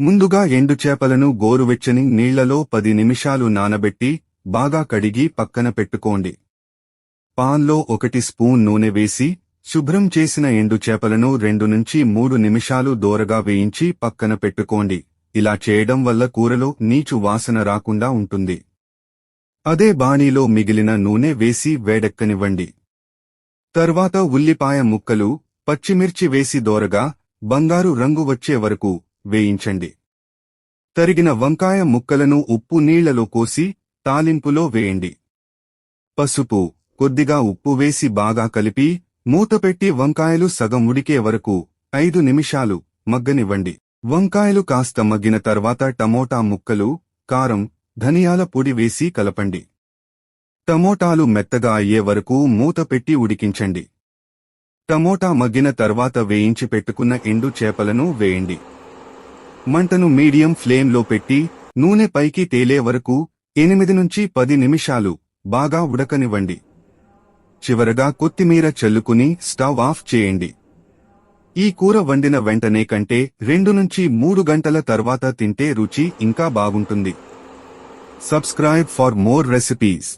ముందుగా ఎండు చేపలను గోరువెచ్చని నీళ్లలో 10 నిమిషాలు నానబెట్టి బాగా కడిగి పక్కన పెట్టుకోండి. పాన్లో 1 స్పూన్ నూనె వేసి శుభ్రం చేసిన ఎండు చేపలను 2 నుంచి 3 నిమిషాలు దోరగా వేయించి పక్కన పెట్టుకోండి. ఇలా చేయడం వల్ల కూరలో నీచు వాసన రాకుండా ఉంటుంది. అదే బాణీలో మిగిలిన నూనె వేసి వేడెక్కనివ్వండి. తర్వాత ఉల్లిపాయ ముక్కలు, పచ్చిమిర్చి వేసి దోరగా బంగారు రంగు వచ్చే వరకు వేయించండి. తరిగిన వంకాయ ముక్కలను ఉప్పు నీళ్లలో కోసి తాలింపులో వేయండి. పసుపు, కొద్దిగా ఉప్పు వేసి బాగా కలిపి మూతపెట్టి వంకాయలు సగం ఉడికే వరకు 5 నిమిషాలు మగ్గనివ్వండి. వంకాయలు కాస్త మగ్గిన తర్వాత టమోటా ముక్కలు, కారం, ధనియాల పొడి వేసి కలపండి. టమోటాలు మెత్తగా అయ్యే వరకు మూతపెట్టి ఉడికించండి. టమోటా మగ్గిన తర్వాత వేయించి పెట్టుకున్న ఎండు చేపలను వేయండి. మంటను మీడియం ఫ్లేమ్లో పెట్టి నూనె పైకి తేలే వరకు 8 నుంచి 10 నిమిషాలు బాగా ఉడకనివ్వండి. చివరగా కొత్తిమీర చల్లుకుని స్టవ్ ఆఫ్ చేయండి. ఈ కూర వండిన వెంటనే కంటే 2 నుంచి 3 గంటల తర్వాత తింటే రుచి ఇంకా బాగుంటుంది. Subscribe for more recipes.